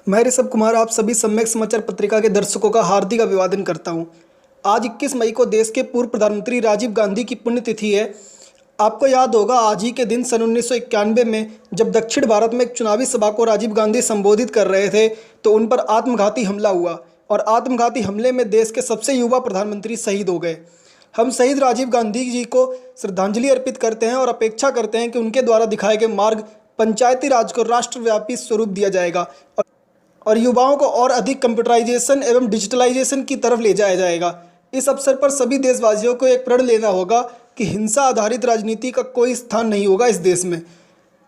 मैं ऋषभ कुमार आप सभी सम्यक समाचार पत्रिका के दर्शकों का हार्दिक अभिवादन करता हूं। आज 21 मई को देश के पूर्व प्रधानमंत्री राजीव गांधी की पुण्यतिथि है। आपको याद होगा आज ही के दिन सन 1991 में जब दक्षिण भारत में एक चुनावी सभा को राजीव गांधी संबोधित कर रहे थे तो उन पर आत्मघाती हमला हुआ और आत्मघाती हमले में देश के सबसे युवा प्रधानमंत्री शहीद हो गए। हम शहीद राजीव गांधी जी को श्रद्धांजलि अर्पित करते हैं और अपेक्षा करते हैं कि उनके द्वारा दिखाए गए मार्ग पंचायती राज को राष्ट्रव्यापी स्वरूप दिया जाएगा और युवाओं को और अधिक कंप्यूटराइजेशन एवं डिजिटलाइजेशन की तरफ ले जाया जाएगा। इस अवसर पर सभी देशवासियों को एक प्रण लेना होगा कि हिंसा आधारित राजनीति का कोई स्थान नहीं होगा इस देश में।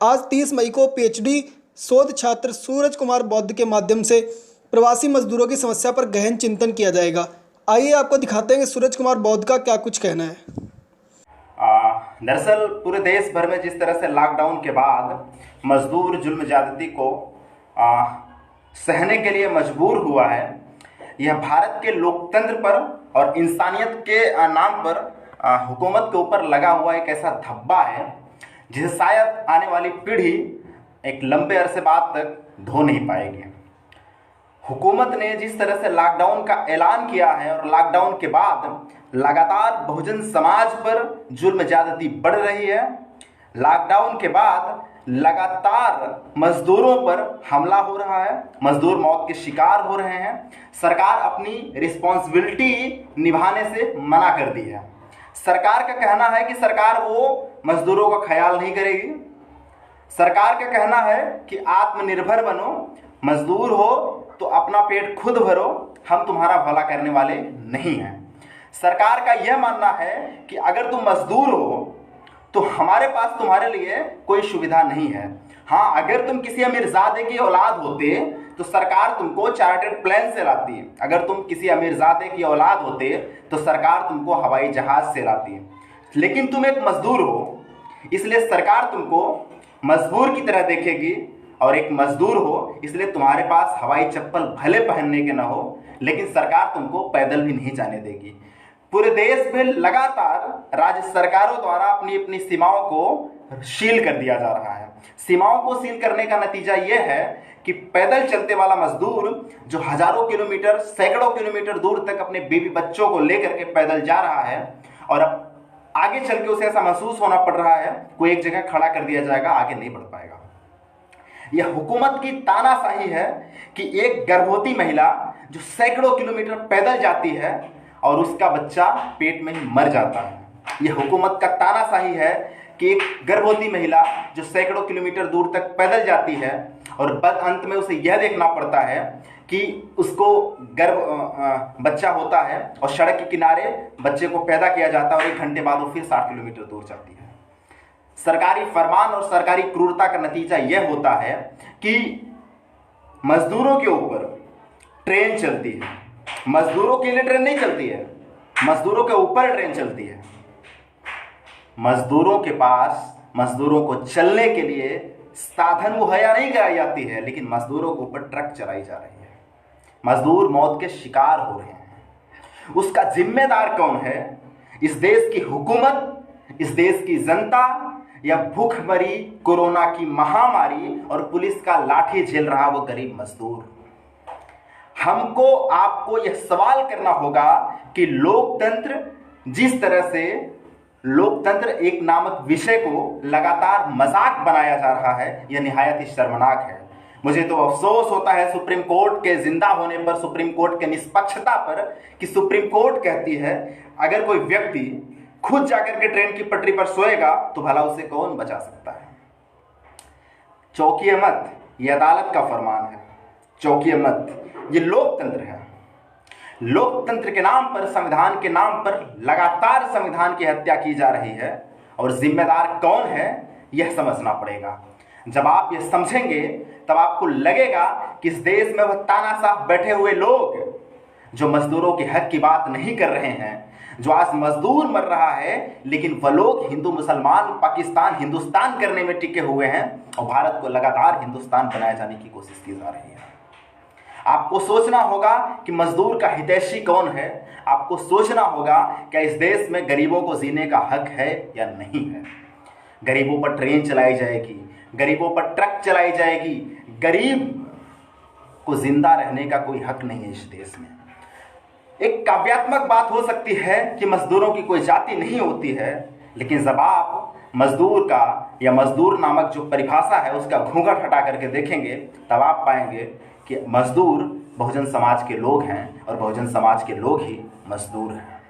आज 30 मई को पीएचडी शोध छात्र सूरज कुमार बौद्ध के माध्यम से प्रवासी मजदूरों की समस्या पर गहन चिंतन किया जाएगा। आइए आपको दिखाते हैं कि सूरज कुमार बौद्ध का क्या कुछ कहना है। दरअसल पूरे देश भर में जिस तरह से लॉकडाउन के बाद मजदूर जुल्म ज्यादती को सहने के लिए मजबूर हुआ है, यह भारत के लोकतंत्र पर और इंसानियत के नाम पर हुकूमत के ऊपर लगा हुआ एक ऐसा धब्बा है जिसे शायद आने वाली पीढ़ी एक लंबे अरसे बाद तक धो नहीं पाएगी। हुकूमत ने जिस तरह से लॉकडाउन का ऐलान किया है और लॉकडाउन के बाद लगातार बहुजन समाज पर जुल्म ज्यादती बढ़ रही है, लॉकडाउन के बाद लगातार मजदूरों पर हमला हो रहा है, मजदूर मौत के शिकार हो रहे हैं। सरकार अपनी रिस्पॉन्सिबिलिटी निभाने से मना कर दी है। सरकार का कहना है कि सरकार वो मजदूरों का ख्याल नहीं करेगी। सरकार का कहना है कि आत्मनिर्भर बनो, मजदूर हो तो अपना पेट खुद भरो, हम तुम्हारा भला करने वाले नहीं हैं। सरकार का यह मानना है कि अगर तुम मजदूर हो तो हमारे पास तुम्हारे लिए कोई सुविधा नहीं है। हाँ, अगर तुम किसी अमीरजादे की औलाद होते तो सरकार तुमको चार्टर्ड प्लेन से लाती। अगर तुम किसी अमीरजादे की औलाद होते तो सरकार तुमको हवाई जहाज से लाती। लेकिन तुम एक मजदूर हो, इसलिए सरकार तुमको मजबूर की तरह देखेगी, और एक मजदूर हो इसलिए तुम्हारे पास हवाई चप्पल भले पहनने के ना हो, लेकिन सरकार तुमको पैदल भी नहीं जाने देगी। पूरे देश में लगातार राज्य सरकारों द्वारा अपनी अपनी सीमाओं को सील कर दिया जा रहा है। सीमाओं को सील करने का नतीजा यह है कि पैदल चलते वाला मजदूर जो हजारों किलोमीटर, सैकड़ों किलोमीटर दूर तक अपने बीवी बच्चों को लेकर के पैदल जा रहा है, और अब आगे चल के उसे ऐसा महसूस होना पड़ रहा है कोई एक जगह खड़ा कर दिया जाएगा, आगे नहीं बढ़ पाएगा। यह हुकूमत की तानाशाही है कि एक गर्भवती महिला जो सैकड़ों किलोमीटर पैदल जाती है और उसका बच्चा पेट में ही मर जाता है। यह हुकूमत का तानाशाही है कि एक गर्भवती महिला जो सैकड़ों किलोमीटर दूर तक पैदल जाती है और अंत में उसे यह देखना पड़ता है कि उसको बच्चा होता है और सड़क के किनारे बच्चे को पैदा किया जाता है और 1 घंटे बाद वो फिर 60 किलोमीटर दूर जाती है। सरकारी फरमान और सरकारी क्रूरता का नतीजा यह होता है कि मजदूरों के ऊपर ट्रेन चलती है। मजदूरों के लिए ट्रेन नहीं चलती है, मजदूरों के ऊपर ट्रेन चलती है। मजदूरों के पास मजदूरों को चलने के लिए साधन मुहैया नहीं कराई जाती है, लेकिन मजदूरों के ऊपर ट्रक चलाई जा रही है। मजदूर मौत के शिकार हो रहे हैं। उसका जिम्मेदार कौन है? इस देश की हुकूमत, इस देश की जनता, या भूखमरी कोरोना की महामारी और पुलिस का लाठी झेल रहा वो गरीब मजदूर? हमको आपको यह सवाल करना होगा कि लोकतंत्र, जिस तरह से लोकतंत्र एक नामक विषय को लगातार मजाक बनाया जा रहा है, यह निहायत ही शर्मनाक है। मुझे तो अफसोस होता है सुप्रीम कोर्ट के जिंदा होने पर, सुप्रीम कोर्ट के निष्पक्षता पर, कि सुप्रीम कोर्ट कहती है अगर कोई व्यक्ति खुद जाकर के ट्रेन की पटरी पर सोएगा तो भला उसे कौन बचा सकता है। चौंकिए मत, यह अदालत का फरमान है। चौंकिए मत, ये लोकतंत्र है। लोकतंत्र के नाम पर, संविधान के नाम पर लगातार संविधान की हत्या की जा रही है, और जिम्मेदार कौन है यह समझना पड़ेगा। जब आप यह समझेंगे तब आपको लगेगा कि इस देश में वह तानाशाह बैठे हुए लोग जो मजदूरों के हक की बात नहीं कर रहे हैं, जो आज मजदूर मर रहा है, लेकिन वह लोग हिंदू मुसलमान, पाकिस्तान, हिंदुस्तान करने में टिके हुए हैं और भारत को लगातार हिंदुस्तान बनाए जाने की कोशिश की जा रही है। आपको सोचना होगा कि मजदूर का हितैषी कौन है। आपको सोचना होगा क्या इस देश में गरीबों को जीने का हक है या नहीं है। गरीबों पर ट्रेन चलाई जाएगी, गरीबों पर ट्रक चलाई जाएगी, गरीब को जिंदा रहने का कोई हक नहीं है इस देश में। एक काव्यात्मक बात हो सकती है कि मजदूरों की कोई जाति नहीं होती है, लेकिन जब आप मजदूर का या मजदूर नामक जो परिभाषा है उसका घूंघट हटा करके देखेंगे तब आप पाएंगे कि मजदूर बहुजन समाज के लोग हैं और बहुजन समाज के लोग ही मजदूर हैं।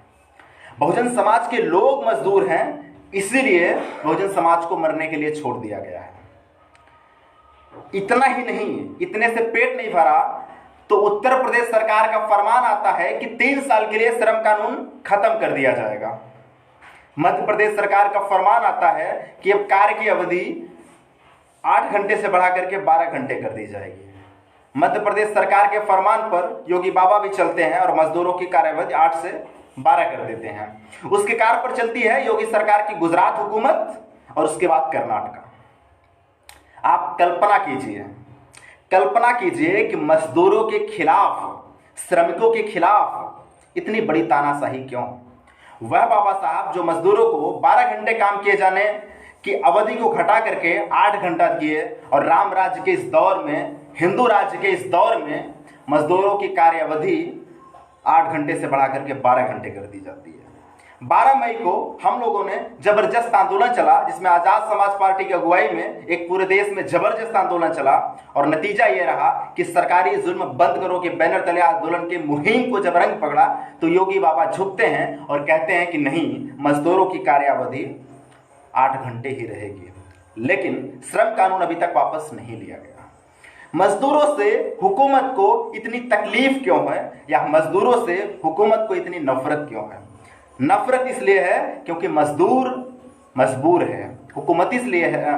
बहुजन समाज के लोग मजदूर हैं, इसीलिए बहुजन समाज को मरने के लिए छोड़ दिया गया है। इतना ही नहीं, इतने से पेट नहीं भरा तो उत्तर प्रदेश सरकार का फरमान आता है कि 3 साल के लिए श्रम कानून खत्म कर दिया जाएगा। मध्य प्रदेश सरकार का फरमान आता है कि अब कार्य की अवधि 8 घंटे से बढ़ा करके 12 घंटे कर दी जाएगी। मध्य प्रदेश सरकार के फरमान पर योगी बाबा भी चलते हैं और मजदूरों की कार्य अवधि 8 से 12 कर देते हैं। उसके कार पर चलती है योगी सरकार की गुजरात हुकूमत और उसके बाद कर्नाटका। आप कल्पना कीजिए कि मजदूरों के खिलाफ, श्रमिकों के खिलाफ इतनी बड़ी तानाशाही क्यों? वह बाबा साहब जो मजदूरों को 12 घंटे काम किए जाने की अवधि को घटा करके 8 घंटा किए और राम राज्य के इस दौर में, हिंदू राज्य के इस दौर में मजदूरों की कार्य अवधि 8 घंटे से बढ़ा करके 12 घंटे कर दी जाती है। 12 मई को हम लोगों ने जबरदस्त आंदोलन चला, जिसमें आजाद समाज पार्टी की अगुवाई में एक पूरे देश में जबरदस्त आंदोलन चला और नतीजा ये रहा कि सरकारी जुल्म बंद करो के बैनर तले आंदोलन के मुहिम को जब रंग पकड़ा तो योगी बाबा झुकते हैं और कहते हैं कि नहीं, मजदूरों की कार्यावधि 8 घंटे ही रहेगी। लेकिन श्रम कानून अभी तक वापस नहीं लिया गया। मजदूरों से हुकूमत को इतनी तकलीफ क्यों है, या मजदूरों से हुकूमत को इतनी नफरत क्यों है? नफरत इसलिए है क्योंकि मजदूर मजबूर है। हुकूमत इसलिए है,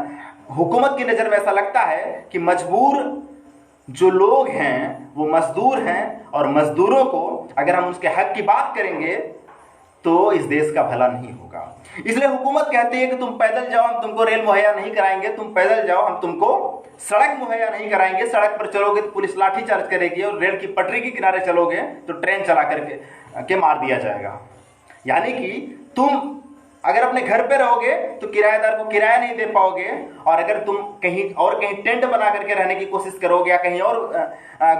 हुकूमत की नज़र में ऐसा लगता है कि मजबूर जो लोग हैं वो मजदूर हैं और मजदूरों को अगर हम उसके हक की बात करेंगे तो इस देश का भला नहीं होगा। इसलिए हुकूमत कहती है कि तुम पैदल जाओ, हम तुमको रेल मुहैया नहीं कराएंगे, तुम पैदल जाओ, हम तुमको सड़क मुहैया नहीं कराएंगे। सड़क पर चलोगे तो पुलिस लाठी चार्ज करेगी और रेल की पटरी के किनारे चलोगे तो ट्रेन चला करके मार दिया जाएगा। यानी कि तुम अगर अपने घर पे रहोगे तो किराएदार को किराया नहीं दे पाओगे, और अगर तुम कहीं टेंट बना करके रहने की कोशिश करोगे या कहीं और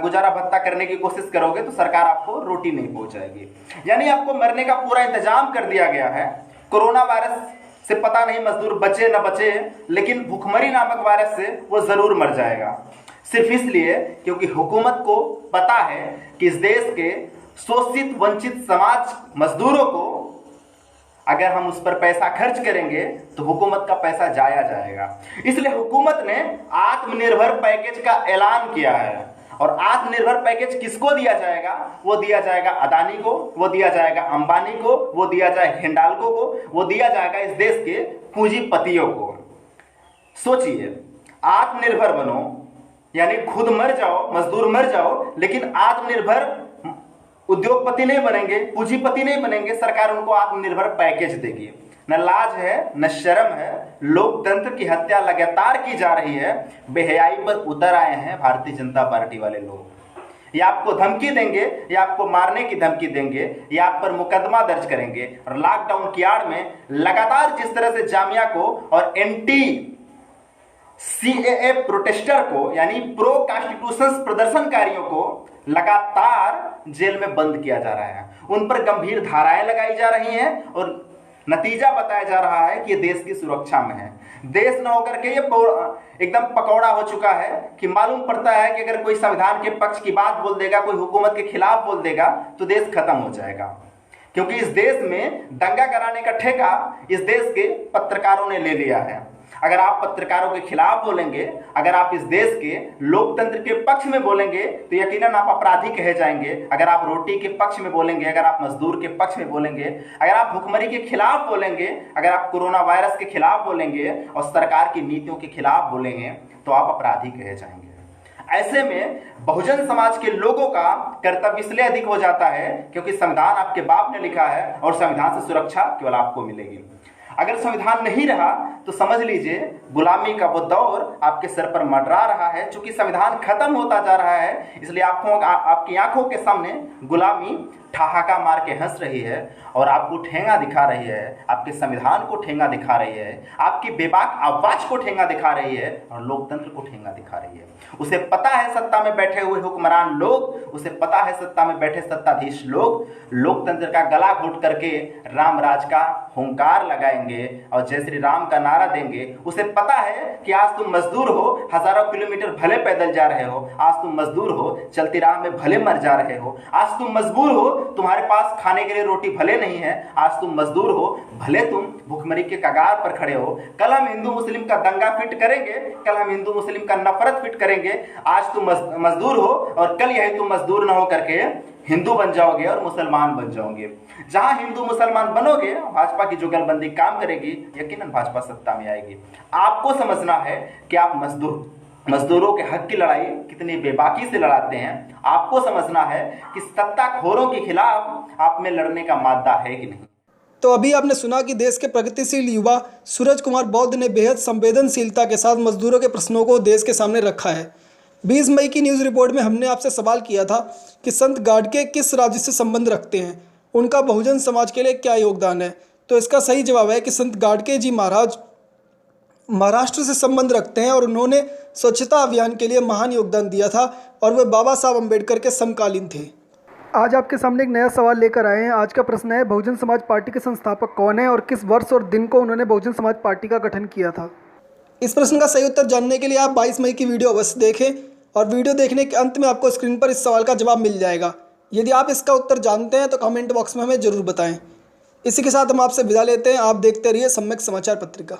गुजारा भत्ता करने की कोशिश करोगे तो सरकार आपको रोटी नहीं पहुंचाएगी। यानी आपको मरने का पूरा इंतजाम कर दिया गया है। कोरोना वायरस से पता नहीं मजदूर बचे न बचे, लेकिन भूखमरी नामक वायरस से वो जरूर मर जाएगा, सिर्फ इसलिए क्योंकि हुकूमत को पता है कि इस देश के शोषित वंचित समाज मजदूरों को अगर हम उस पर पैसा खर्च करेंगे तो हुकूमत का पैसा जाया जाएगा। इसलिए हुकूमत ने आत्मनिर्भर पैकेज का ऐलान किया है। और आत्मनिर्भर पैकेज किसको दिया जाएगा? वो दिया जाएगा अदानी को, वो दिया जाएगा अंबानी को, वो दिया जाएगा हिंडाल्को को, वो दिया जाएगा इस देश के पूंजीपतियों को। सोचिए, आत्मनिर्भर बनो यानी खुद मर जाओ, मजदूर मर जाओ, लेकिन आत्मनिर्भर उद्योगपति नहीं बनेंगे, पूंजीपति नहीं बनेंगे। सरकार उनको आत्मनिर्भर पैकेज देगी। न लाज है न शर्म है, लोकतंत्र की हत्या लगातार की जा रही है। बेहयाई पर उतर आए हैं भारतीय जनता पार्टी वाले लोग। या आपको धमकी देंगे, या आपको मारने की धमकी देंगे, या आप पर मुकदमा दर्ज करेंगे। और लॉकडाउन की आड़ में लगातार जिस तरह से जामिया को और एंटी सीएए प्रोटेस्टर को यानी प्रो कॉन्स्टिट्यूशन प्रदर्शनकारियों को लगातार जेल में बंद किया जा रहा है, उन पर गंभीर धाराएं लगाई जा रही हैं और नतीजा बताया जा रहा है कि ये देश की सुरक्षा में है। देश न होकर के ये एकदम पकौड़ा हो चुका है कि मालूम पड़ता है कि अगर कोई संविधान के पक्ष की बात बोल देगा, कोई हुकूमत के खिलाफ बोल देगा तो देश खत्म हो जाएगा। क्योंकि इस देश में दंगा कराने का ठेका इस देश के पत्रकारों ने ले लिया है। अगर आप पत्रकारों के खिलाफ बोलेंगे, अगर आप इस देश के लोकतंत्र के पक्ष में बोलेंगे तो यकीनन आप अपराधी कहे जाएंगे। अगर आप रोटी के पक्ष में बोलेंगे, अगर आप मजदूर के पक्ष में बोलेंगे, अगर आप भुखमरी के खिलाफ बोलेंगे, अगर आप कोरोना वायरस के खिलाफ बोलेंगे और सरकार की नीतियों के खिलाफ बोलेंगे तो आप अपराधी कहे जाएंगे। ऐसे में बहुजन समाज के लोगों का कर्तव्य इसलिए अधिक हो जाता है क्योंकि संविधान आपके बाप ने लिखा है और संविधान से सुरक्षा केवल आपको मिलेगी। अगर संविधान नहीं रहा तो समझ लीजिए गुलामी का वो दौर आपके सर पर मंडरा रहा है। चूंकि संविधान खत्म होता जा रहा है, इसलिए आपकी आंखों के सामने गुलामी ठहाका मार के हंस रही है और आपको ठेंगा दिखा रही है, आपके संविधान को ठेंगा दिखा रही है, आपकी बेबाक आवाज को ठेंगा दिखा रही है और लोकतंत्र को ठेंगा दिखा रही है। उसे पता है सत्ता में बैठे हुए हुक्मरान लोग, उसे पता है सत्ता में बैठे सत्ताधीश लोग लोकतंत्र का गला घोट करके राम राज का हुंकार लगाएंगे और जय श्री राम का नारा देंगे। उसे पता है कि आज तुम मजदूर हो, हजारों किलोमीटर भले पैदल जा रहे हो, आज तुम मजदूर हो, चलती राह में भले मर जा रहे हो, आज तुम मजबूर हो, तुम्हारे पास खाने के लिए रोटी भले नहीं है, आज तुम मजदूर हो, भले तुम भुखमरी के कगार पर खड़े हो। कल हम हिंदू मुस्लिम का दंगा फिट करेंगे, कल हम हिंदू मुस्लिम का नफरत फिट करेंगे। आज तुम मजदूर हो और कल यही तुम मजदूर न हो करके हिंदू बन जाओगे और मुसलमान बन जाओगे। जहां हिंदू मुसलमान बनोगे, भाजपा की जुगलबंदी काम करेगी, यकीनन भाजपा सत्ता में आएगी। आपको समझना है कि आप मजदूरों के हक की लड़ाई कितनी बेबाकी से लड़ाते हैं। आपको समझना है कि सत्ताखोरों के खिलाफ आप में लड़ने का मादा है कि नहीं। तो अभी आपने सुना कि देश के प्रगतिशील युवा सूरज कुमार बौद्ध ने बेहद संवेदनशीलता के साथ मजदूरों के प्रश्नों को देश के सामने रखा है। 20 मई की न्यूज़ रिपोर्ट में हमने आपसे सवाल किया था कि संत गाडगे किस राज्य से संबंध रखते हैं, उनका बहुजन समाज के लिए क्या योगदान है। तो इसका सही जवाब है कि संत गाडगे जी महाराज महाराष्ट्र से संबंध रखते हैं और उन्होंने स्वच्छता अभियान के लिए महान योगदान दिया था और वे बाबा साहब अम्बेडकर के समकालीन थे। आज आपके सामने एक नया सवाल लेकर आए हैं। आज का प्रश्न है, बहुजन समाज पार्टी के संस्थापक कौन है और किस वर्ष और दिन को उन्होंने बहुजन समाज पार्टी का गठन किया था। इस प्रश्न का सही उत्तर जानने के लिए आप 22 मई की वीडियो अवश्य देखें और वीडियो देखने के अंत में आपको स्क्रीन पर इस सवाल का जवाब मिल जाएगा। यदि आप इसका उत्तर जानते हैं तो कमेंट बॉक्स में हमें ज़रूर बताएं। इसी के साथ हम आपसे विदा लेते हैं। आप देखते रहिए सम्यक समाचार पत्रिका।